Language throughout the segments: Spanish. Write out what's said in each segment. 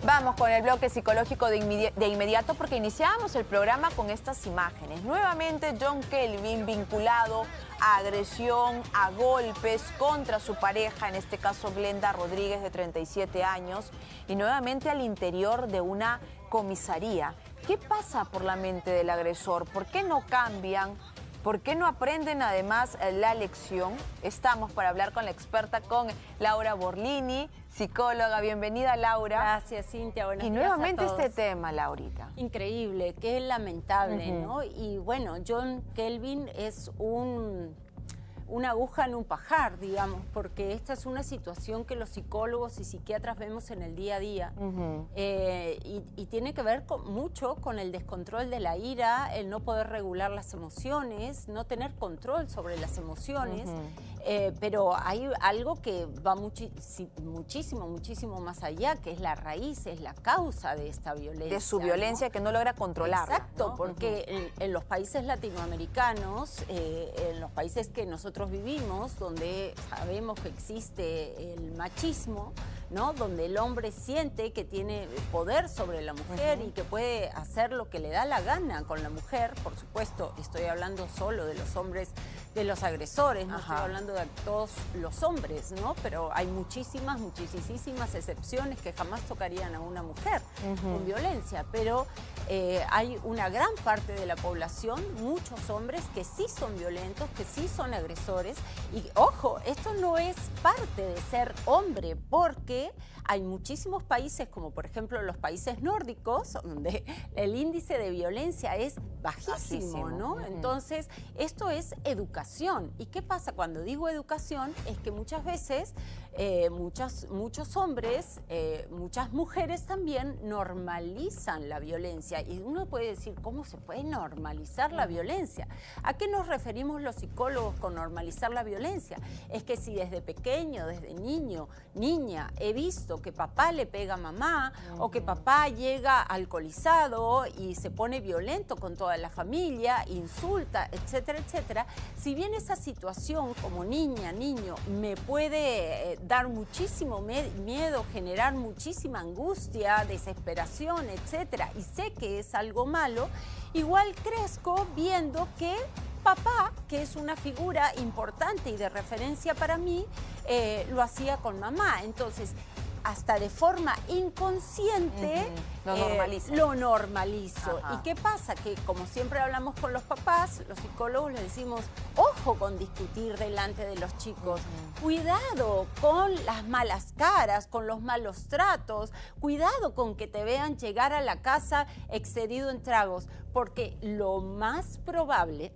Vamos con el bloque psicológico de inmediato porque iniciamos el programa con estas imágenes. Nuevamente John Kelvin vinculado a agresión, a golpes contra su pareja, en este caso Glenda Rodríguez de 37 años, y nuevamente al interior de una comisaría. ¿Qué pasa por la mente del agresor? ¿Por qué no cambian? ¿Por qué no aprenden además la lección? Estamos para hablar con la experta, con Laura Borlini, psicóloga. Bienvenida, Laura. Gracias, Cintia. Buenos días nuevamente a todos. este tema, Laurita. Increíble, qué lamentable, ¿no? Y bueno, John Kelvin es una aguja en un pajar, digamos, porque esta es una situación que los psicólogos y psiquiatras vemos en el día a día y tiene que ver mucho con el descontrol de la ira, el no poder regular las emociones, no tener control sobre las emociones, pero hay algo que va muchísimo más allá, que es la raíz, es la causa de esta violencia. De su violencia, ¿no? Que no logra controlarla. Exacto, ¿no? porque en los países latinoamericanos, en los países que nosotros vivimos, donde sabemos que existe el machismo, ¿no? Donde el hombre siente que tiene poder sobre la mujer y que puede hacer lo que le da la gana con la mujer. Por supuesto, estoy hablando solo de los hombres, de los agresores, no estoy hablando de todos los hombres, ¿no? Pero hay muchísimas excepciones que jamás tocarían a una mujer con violencia, pero hay una gran parte de la población, muchos hombres que sí son violentos, que sí son agresores. Y ojo, esto no es parte de ser hombre, porque hay muchísimos países, como por ejemplo los países nórdicos, donde el índice de violencia es bajísimo, ¿no? Entonces, esto es educación. ¿Y qué pasa cuando digo educación? Es que muchas veces muchos hombres, muchas mujeres también normalizan la violencia. Y uno puede decir, ¿cómo se puede normalizar la violencia? ¿A qué nos referimos los psicólogos con normalizar la violencia? Es que si desde pequeño, desde niño, niña, he visto que papá le pega a mamá o que papá llega alcoholizado y se pone violento con toda la familia, insulta, etcétera, etcétera, si bien esa situación como niña, niño, me puede dar muchísimo miedo, generar muchísima angustia, desesperación, etcétera, y sé que es algo malo, igual crezco viendo que papá, que es una figura importante y de referencia para mí, lo hacía con mamá. Entonces, hasta de forma inconsciente lo normalizo. ¿Y qué pasa? Que como siempre hablamos con los papás, los psicólogos les decimos, ojo con discutir delante de los chicos, cuidado con las malas caras, con los malos tratos, cuidado con que te vean llegar a la casa excedido en tragos, porque lo más probable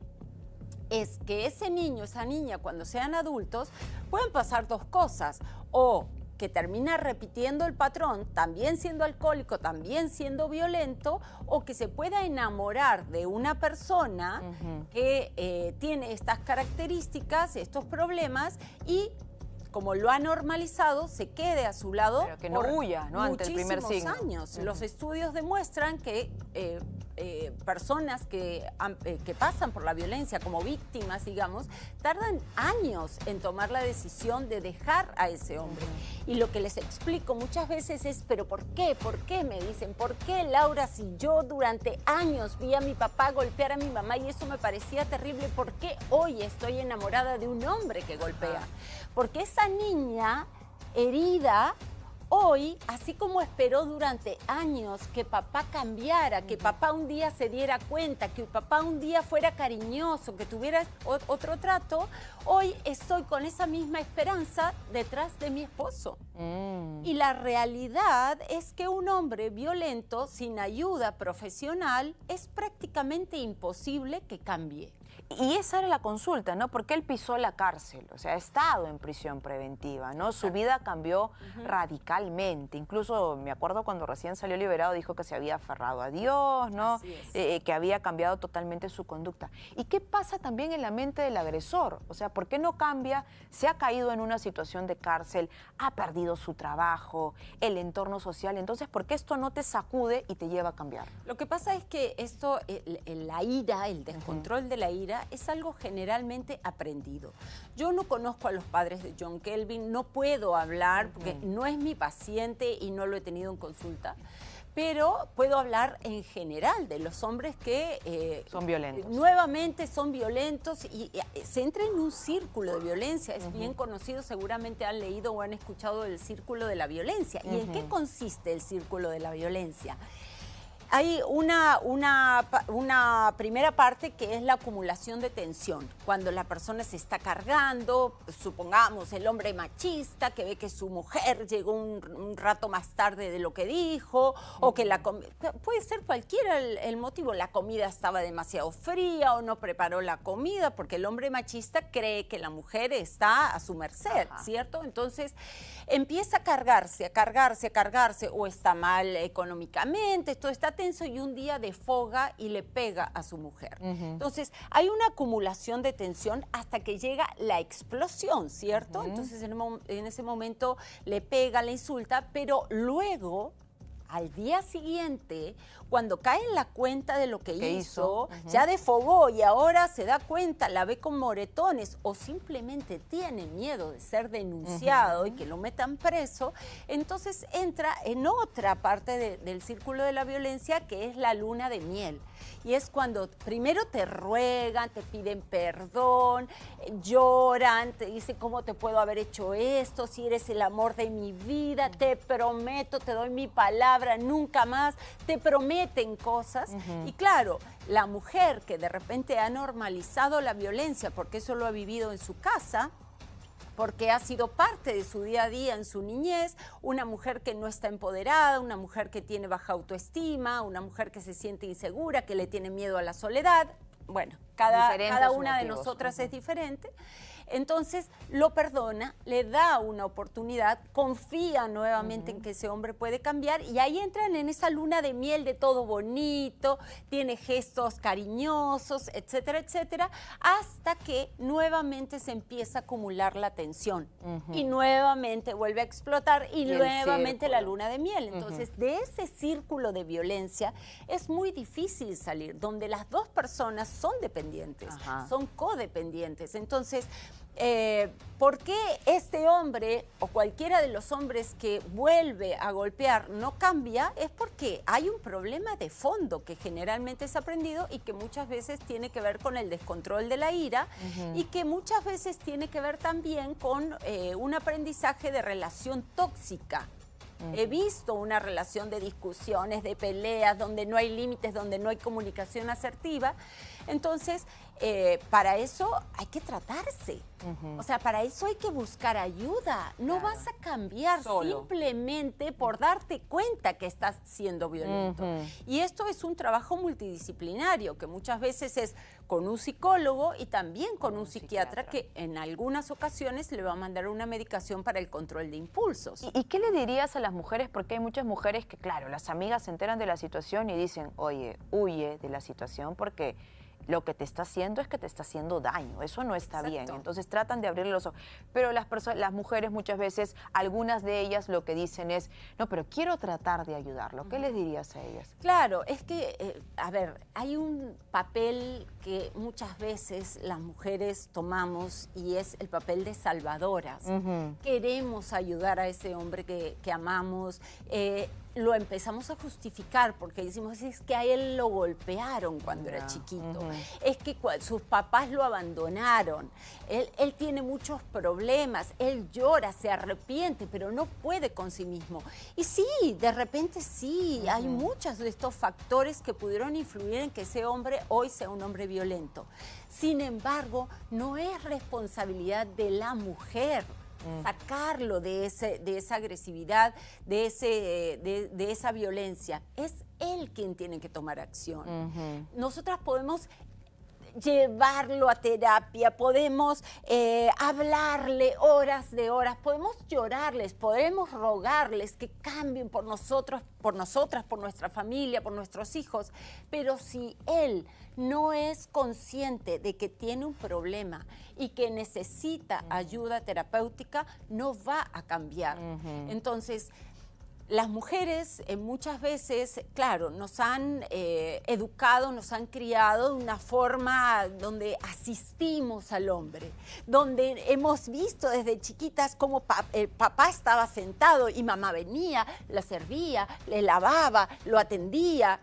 es que ese niño, esa niña, cuando sean adultos, pueden pasar dos cosas, o que termina repitiendo el patrón, también siendo alcohólico, también siendo violento, o que se pueda enamorar de una persona que tiene estas características, estos problemas, y como lo ha normalizado, se quede a su lado. Pero que no huya, ¿no? Ante el primer signo. Años. Los estudios demuestran que personas que pasan por la violencia como víctimas, digamos, tardan años en tomar la decisión de dejar a ese hombre. Y lo que les explico muchas veces es, ¿pero por qué? ¿Por qué? Me dicen, ¿por qué, Laura, si yo durante años vi a mi papá golpear a mi mamá y eso me parecía terrible, ¿por qué hoy estoy enamorada de un hombre que golpea? Porque esa niña herida hoy, así como esperó durante años que papá cambiara, que papá un día se diera cuenta, que papá un día fuera cariñoso, que tuviera otro trato, hoy estoy con esa misma esperanza detrás de mi esposo. Y la realidad es que un hombre violento sin ayuda profesional es prácticamente imposible que cambie. Y esa era la consulta, ¿no? Porque él pisó la cárcel, o sea, ha estado en prisión preventiva, ¿no? Su vida cambió radicalmente. Incluso me acuerdo cuando recién salió liberado, dijo que se había aferrado a Dios, ¿no? Que había cambiado totalmente su conducta. ¿Y qué pasa también en la mente del agresor? O sea, ¿por qué no cambia? Se ha caído en una situación de cárcel, ha perdido su trabajo, el entorno social. Entonces, ¿por qué esto no te sacude y te lleva a cambiar? Lo que pasa es que esto, la ira, el descontrol de la ira, ira es algo generalmente aprendido. Yo no conozco a los padres de John Kelvin, no puedo hablar porque no es mi paciente y no lo he tenido en consulta, pero puedo hablar en general de los hombres que son violentos. Nuevamente son violentos y se entra en un círculo de violencia. Es bien conocido, seguramente han leído o han escuchado del círculo de la violencia. ¿Y en qué consiste el círculo de la violencia? Hay una primera parte que es la acumulación de tensión. Cuando la persona se está cargando, supongamos el hombre machista que ve que su mujer llegó un rato más tarde de lo que dijo, o que puede ser cualquiera el motivo, la comida estaba demasiado fría o no preparó la comida, porque el hombre machista cree que la mujer está a su merced, ¿cierto? Entonces empieza a cargarse, o está mal económicamente, todo está tenso y un día defoga y le pega a su mujer. Entonces, hay una acumulación de tensión hasta que llega la explosión, ¿cierto? Entonces, en ese momento le pega, le insulta, pero luego, al día siguiente, cuando cae en la cuenta de lo que hizo, ya defogó y ahora se da cuenta, la ve con moretones o simplemente tiene miedo de ser denunciado y que lo metan preso, entonces entra en otra parte del círculo de la violencia que es la luna de miel. Y es cuando primero te ruegan, te piden perdón, lloran, te dicen cómo te puedo haber hecho esto, si eres el amor de mi vida, te prometo, te doy mi palabra, nunca más, te prometen cosas. Y claro, la mujer que de repente ha normalizado la violencia, porque eso lo ha vivido en su casa, porque ha sido parte de su día a día en su niñez, una mujer que no está empoderada, una mujer que tiene baja autoestima, una mujer que se siente insegura, que le tiene miedo a la soledad. Bueno, cada una de nosotras es diferente. Entonces lo perdona, le da una oportunidad, confía nuevamente en que ese hombre puede cambiar y ahí entran en esa luna de miel de todo bonito, tiene gestos cariñosos, etcétera, etcétera, hasta que nuevamente se empieza a acumular la tensión y nuevamente vuelve a explotar y nuevamente la luna de miel. Entonces, de ese círculo de violencia es muy difícil salir, donde las dos personas son dependientes, son codependientes. Entonces, ¿por qué este hombre o cualquiera de los hombres que vuelve a golpear no cambia? Es porque hay un problema de fondo que generalmente es aprendido y que muchas veces tiene que ver con el descontrol de la ira y que muchas veces tiene que ver también con un aprendizaje de relación tóxica. He visto una relación de discusiones, de peleas, donde no hay límites, donde no hay comunicación asertiva. Entonces, para eso hay que tratarse. O sea, para eso hay que buscar ayuda. No vas a cambiar simplemente por darte cuenta que estás siendo violento. Y esto es un trabajo multidisciplinario, que muchas veces es con un psicólogo y también con un psiquiatra que en algunas ocasiones le va a mandar una medicación para el control de impulsos. ¿Y qué le dirías a las mujeres? Porque hay muchas mujeres que, claro, las amigas se enteran de la situación y dicen, oye, huye de la situación porque lo que te está haciendo es que te está haciendo daño, eso no está bien, entonces tratan de abrirle los ojos, pero las mujeres muchas veces, algunas de ellas lo que dicen es, no, pero quiero tratar de ayudarlo. ¿Qué les dirías a ellas? Claro, es que, a ver, hay un papel que muchas veces las mujeres tomamos y es el papel de salvadoras. Queremos ayudar a ese hombre que amamos, lo empezamos a justificar porque decimos, es que a él lo golpearon cuando era chiquito, es que sus papás lo abandonaron, él tiene muchos problemas, él llora, se arrepiente, pero no puede con sí mismo. Y sí, de repente sí, hay muchos de estos factores que pudieron influir en que ese hombre hoy sea un hombre violento. Sin embargo, no es responsabilidad de la mujer sacarlo de esa agresividad, de esa violencia. Es él quien tiene que tomar acción. Nosotras podemos llevarlo a terapia, podemos hablarle horas de horas, podemos llorarles, podemos rogarles que cambien por nosotros, por nosotras, por nuestra familia, por nuestros hijos, pero si él no es consciente de que tiene un problema y que necesita ayuda terapéutica, no va a cambiar. Entonces, las mujeres muchas veces, claro, nos han educado, nos han criado de una forma donde asistimos al hombre, donde hemos visto desde chiquitas cómo papá estaba sentado y mamá venía, la servía, le lavaba, lo atendía.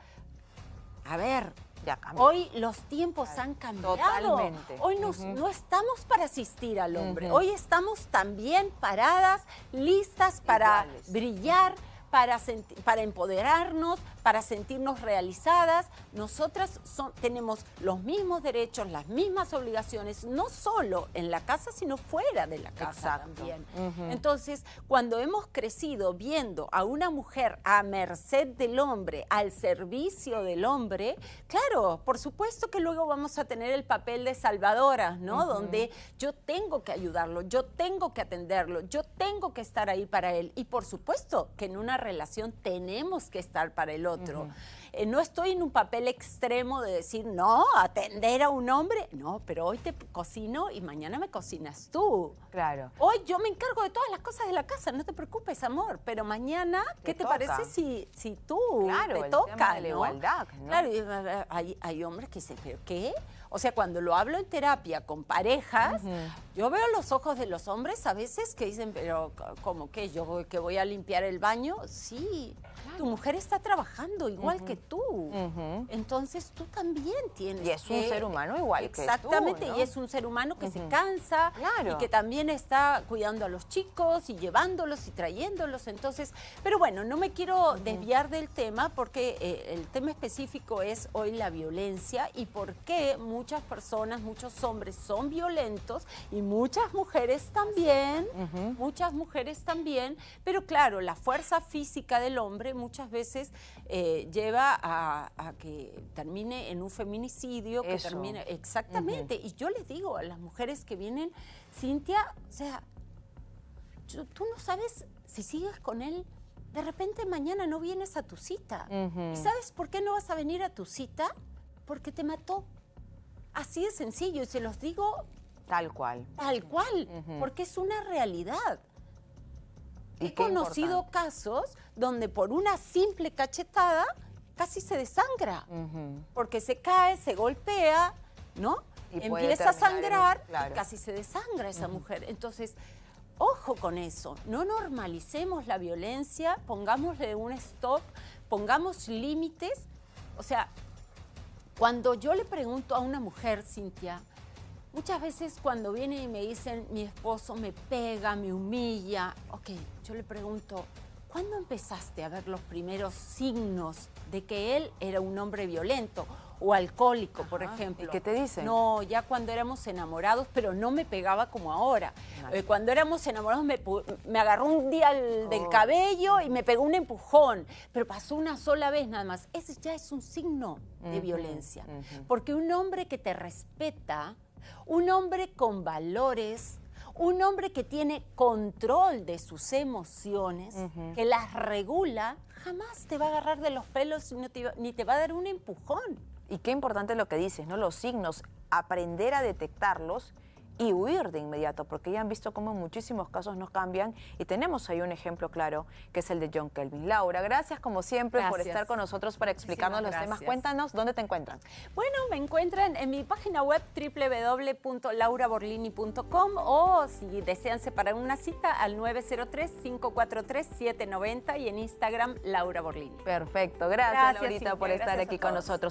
A ver, ya cambió. Hoy los tiempos han cambiado. Totalmente. Hoy no estamos para asistir al hombre. Hoy estamos también paradas, listas para brillar, para empoderarnos, para sentirnos realizadas. Nosotras tenemos los mismos derechos, las mismas obligaciones, no solo en la casa, sino fuera de la casa también. Entonces, cuando hemos crecido viendo a una mujer a merced del hombre, al servicio del hombre, claro, por supuesto que luego vamos a tener el papel de salvadoras, ¿no? Donde yo tengo que ayudarlo, yo tengo que atenderlo, yo tengo que estar ahí para él. Y por supuesto que en una relación tenemos que estar para el otro. No estoy en un papel extremo de decir, no, atender a un hombre. No, pero hoy te cocino y mañana me cocinas tú. Claro. Hoy yo me encargo de todas las cosas de la casa, no te preocupes, amor. Pero mañana, ¿qué te parece si tú te toca? Tema de la igualdad, ¿no? Claro, hay hombres que dicen, ¿pero qué? O sea, cuando lo hablo en terapia con parejas, yo veo los ojos de los hombres a veces que dicen, pero ¿cómo que yo que voy a limpiar el baño? Sí, tu mujer está trabajando igual que tú. Entonces tú también tienes Y es un ser humano igual que tú, exactamente, ¿no? y es un ser humano que se cansa Claro. y que también está cuidando a los chicos y llevándolos y trayéndolos. Entonces, pero bueno, no me quiero desviar del tema porque el tema específico es hoy la violencia y por qué muchas personas, muchos hombres son violentos y muchas mujeres también, pero claro, la fuerza física del hombre muchas veces lleva a que termine en un feminicidio, que termine exactamente. Y yo les digo a las mujeres que vienen, Cintia, o sea, tú no sabes si sigues con él, de repente mañana no vienes a tu cita. ¿Y sabes por qué no vas a venir a tu cita? Porque te mató. Así de sencillo, y se los digo tal cual. Tal cual, porque es una realidad. He conocido casos donde por una simple cachetada casi se desangra, porque se cae, se golpea, ¿no? Y empieza a sangrar y casi se desangra esa mujer. Entonces, ojo con eso, no normalicemos la violencia, pongámosle un stop, pongamos límites. O sea, cuando yo le pregunto a una mujer, Cintia, muchas veces cuando vienen y me dicen, mi esposo me pega, me humilla, ok, yo le pregunto, ¿cuándo empezaste a ver los primeros signos de que él era un hombre violento o alcohólico, por ejemplo? ¿Y qué te dicen? No, ya cuando éramos enamorados, pero no me pegaba como ahora. Cuando éramos enamorados me agarró un día del cabello y me pegó un empujón, pero pasó una sola vez nada más. Ese ya es un signo de violencia, porque un hombre que te respeta, un hombre con valores, un hombre que tiene control de sus emociones, que las regula, jamás te va a agarrar de los pelos ni te va a dar un empujón. Y qué importante lo que dices, ¿no? Los signos, aprender a detectarlos y huir de inmediato, porque ya han visto cómo en muchísimos casos nos cambian y tenemos ahí un ejemplo claro, que es el de John Kelvin. Laura, gracias como siempre por estar con nosotros para explicarnos los temas. Cuéntanos, ¿dónde te encuentran? Bueno, me encuentran en mi página web www.lauraborlini.com o si desean separar una cita al 903-543-790 y en Instagram Laura Borlini. Perfecto, gracias Laurita por estar aquí con nosotros.